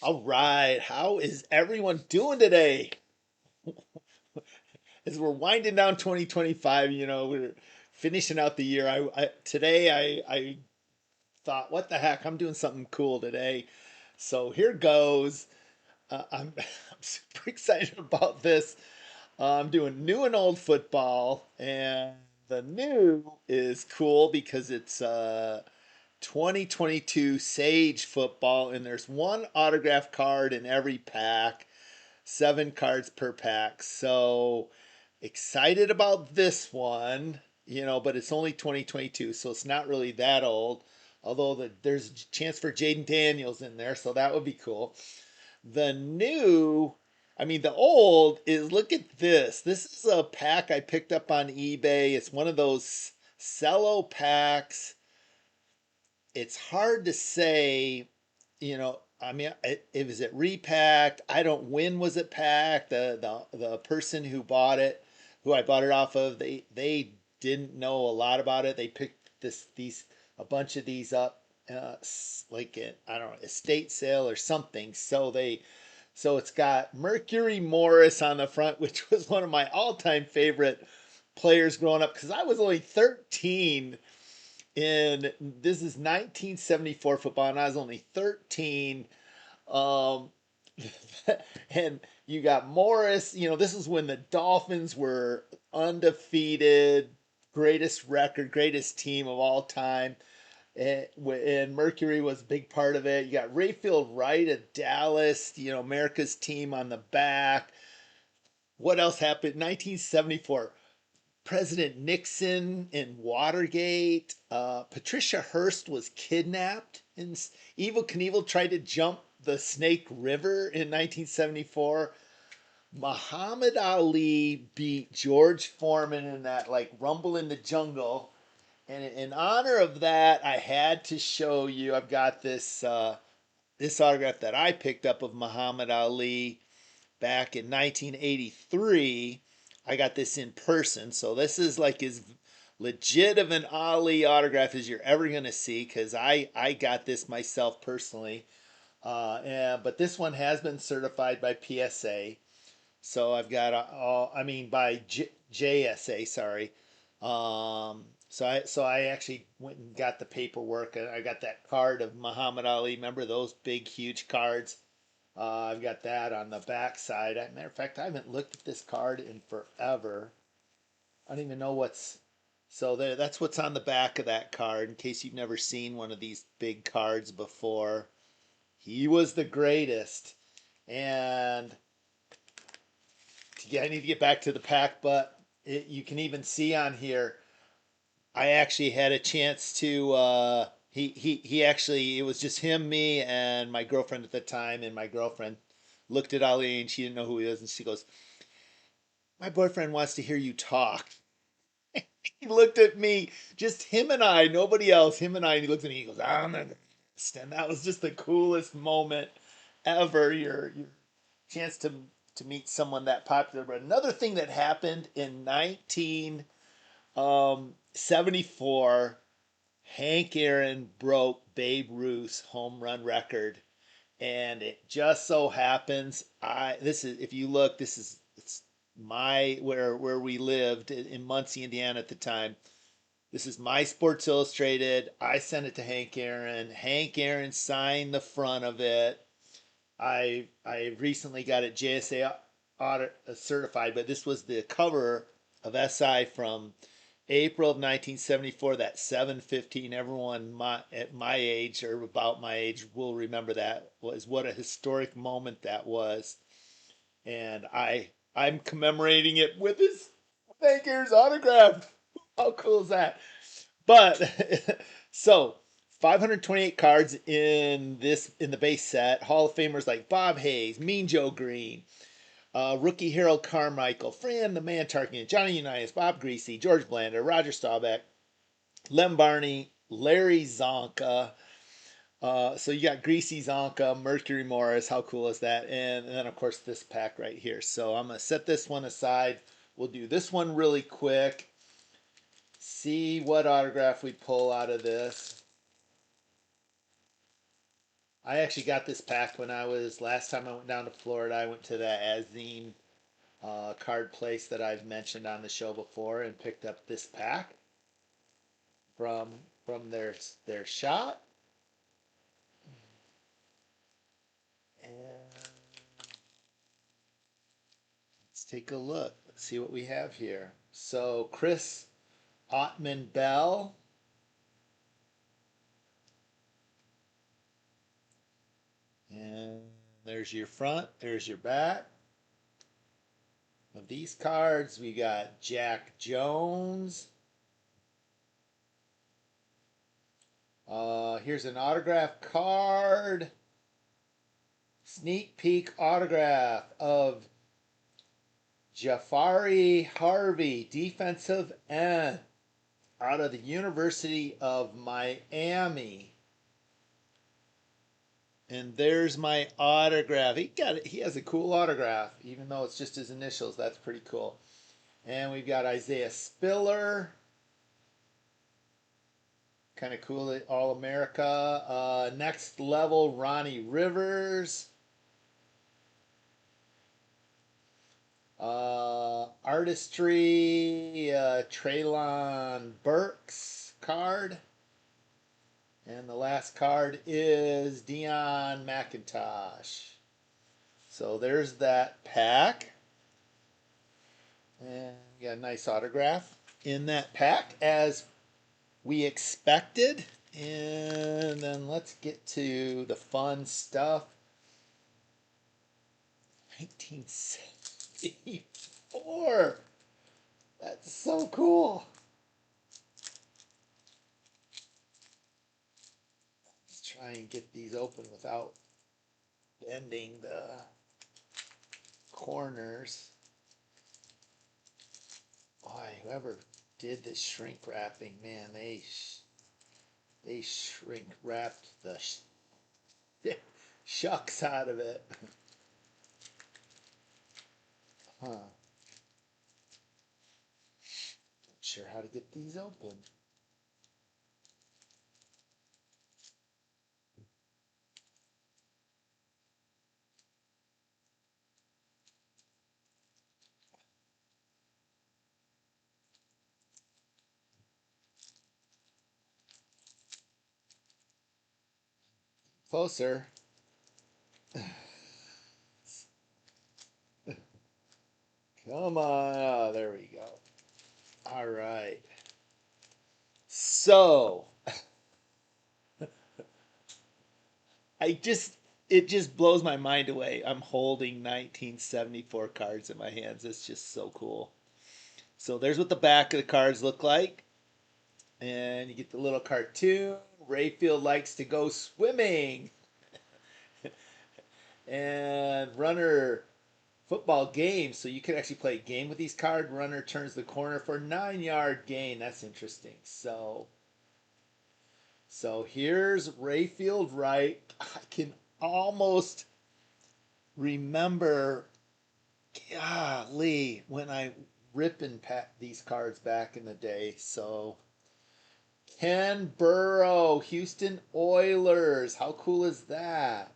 All right, how is everyone doing today? As we're winding down 2025, we're finishing out the year. Today I thought, what the heck, I'm doing something cool today. So here goes. I'm super excited about this. I'm doing new and old football, and the new is cool because it's 2022 Sage football, and there's one autograph card in every pack, 7 cards per pack. So excited about this one, but it's only 2022, so it's not really that old. Although there's a chance for Jaden Daniels in there, so that would be cool. The new, the old is, look at this. This is a pack I picked up on eBay. It's one of those cello packs. It's hard to say, was it repacked? I don't. When was it packed? The person who bought it, who I bought it off of, they didn't know a lot about it. They picked these a bunch of these up, like I don't know, estate sale or something. So it's got Mercury Morris on the front, which was one of my all-time favorite players growing up because I was only 13, and this is 1974 football, and I was only 13. Um, and you got Morris. This is when the Dolphins were undefeated, greatest record, greatest team of all time. And Mercury was a big part of it. You got Rayfield Wright at Dallas, America's team on the back. What else happened? 1974. President Nixon in Watergate. Patricia Hearst was kidnapped, and Evel Knievel tried to jump the Snake River in 1974. Muhammad Ali beat George Foreman in that like Rumble in the Jungle. And in honor of that, I had to show you. I've got this autograph that I picked up of Muhammad Ali back in 1983. I got this in person, so this is like as legit of an Ali autograph as you're ever gonna see because I got this myself personally. But this one has been certified by PSA, so I've got by JSA, sorry. So I actually went and got the paperwork. I got that card of Muhammad Ali. Remember those big, huge cards? I've got that on the back side. Matter of fact, I haven't looked at this card in forever. I don't even know what's. So there, that's what's on the back of that card. In case you've never seen one of these big cards before, he was the greatest. And I need to get back to the pack, but you can even see on here. I actually had a chance to. He actually, it was just him, me, and my girlfriend at the time, and my girlfriend looked at Ali and she didn't know who he was, and she goes, "My boyfriend wants to hear you talk." He looked at me, just him and I, nobody else, him and I, and he looked at me. He goes, "I'm not." And that was just the coolest moment ever. Your chance to meet someone that popular. But another thing that happened in 1974, Hank Aaron broke Babe Ruth's home run record, and it just so happens I this is if you look, this is it's my where we lived in Muncie, Indiana at the time. This is my Sports Illustrated. I sent it to Hank Aaron. Hank Aaron signed the front of it. I recently got it JSA audit certified, but this was the cover of SI from April of 1974. That 715. Everyone at my age or about my age will remember that. Was what a historic moment that was, and I'm commemorating it with his Hank Aaron's autograph. How cool is that? But so 528 cards in the base set. Hall of Famers like Bob Hayes, Mean Joe Greene, rookie Harold Carmichael, Fran the Man Tarkenton, Johnny Unitas, Bob Griese, George Blanda, Roger Staubach, Lem Barney, Larry Zonka. So you got Griese, Zonka, Mercury Morris. How cool is that? And then of course this pack right here. So I'm gonna set this one aside. We'll do this one really quick. See what autograph we pull out of this. I actually got this pack when last time I went down to Florida. I went to that Azine card place that I've mentioned on the show before and picked up this pack from their shop. And let's take a look. Let's see what we have here. So Chris Ottman Bell. And there's your front, there's your back. Of these cards, we got Jack Jones. Here's an autograph card. Sneak peek autograph of Jahfari Harvey, defensive end, out of the University of Miami. And there's my autograph. He has a cool autograph, even though it's just his initials. That's pretty cool. And we've got Isaiah Spiller. Kind of cool, All-America. Next level, Ronnie Rivers. Artistry, Traylon Burks card. And the last card is Dion McIntosh. So there's that pack. And we got a nice autograph in that pack, as we expected. And then let's get to the fun stuff. 1974. That's so cool. Let's try and get these open without bending the corners. Boy, whoever did the shrink wrapping, man, they shrink wrapped the shucks out of it. Huh. Not sure how to get these open. Closer. Come on. Oh, there we go. All right. So, it just blows my mind away. I'm holding 1974 cards in my hands. It's just so cool. So there's what the back of the cards look like. And you get the little cartoon. Rayfield likes to go swimming. And runner football game. So you can actually play a game with these cards. Runner turns the corner for 9-yard gain. That's interesting. So here's Rayfield Wright. I can almost remember, golly, when I rip and pack these cards back in the day. So Ken Burrow, Houston Oilers. How cool is that?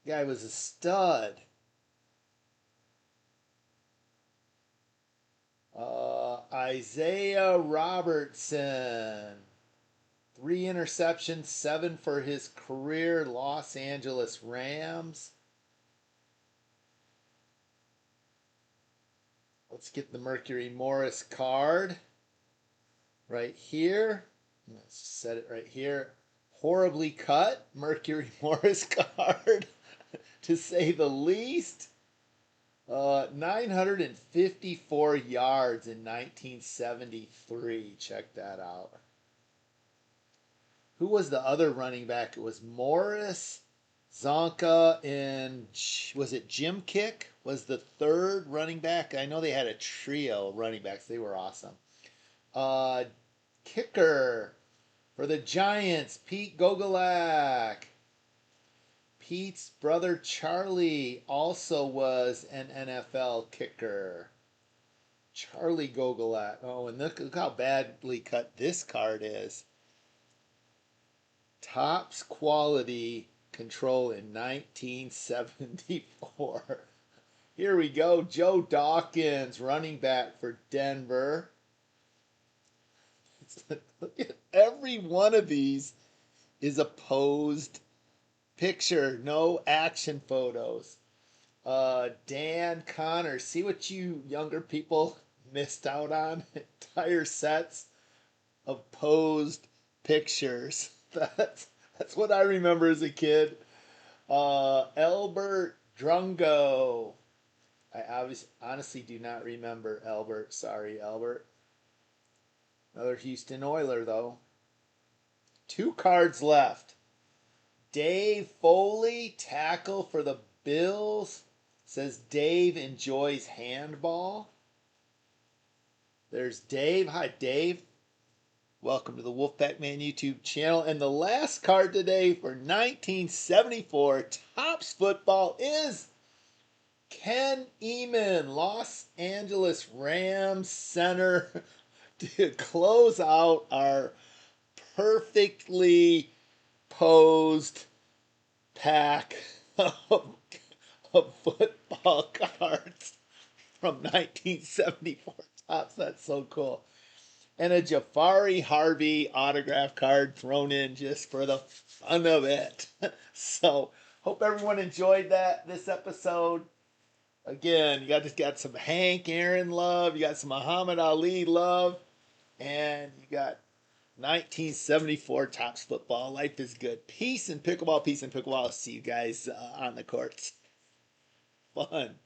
Guy was a stud. Isaiah Robertson. 3 interceptions, 7 for his career. Los Angeles Rams. Let's get the Mercury Morris card right here. Let's set it right here. Horribly cut Mercury Morris card, to say the least. 954 yards in 1973. Check that out. Who was the other running back? It was Morris, Zonka, and was it Jim Kick was the third running back? I know they had a trio of running backs. They were awesome. Kicker for the Giants, Pete Gogolak. Pete's brother Charlie also was an NFL kicker. Charlie Gogolak. Oh, and look how badly cut this card is. Tops quality control in 1974. Here we go. Joe Dawkins, running back for Denver. Look at every one of these is a posed picture, no action photos. Dan Connor, see what you younger people missed out on? Entire sets of posed pictures. That's what I remember as a kid. Albert Drungo. Honestly do not remember Albert. Sorry, Albert. Another Houston Oiler, though. 2 cards left. Dave Foley, tackle for the Bills. Says Dave enjoys handball. There's Dave. Hi, Dave. Welcome to the Wolfpack Man YouTube channel. And the last card today for 1974 Topps football is Ken Eman, Los Angeles Rams center, to close out our perfectly posed pack of football cards from 1974 Topps. That's so cool. And a Jahfari Harvey autograph card thrown in just for the fun of it. So, hope everyone enjoyed this episode. Again, you got some Hank Aaron love, you got some Muhammad Ali love, and you got 1974 Topps football. Life is good. Peace and pickleball. Peace and pickleball. I'll see you guys on the courts. Fun.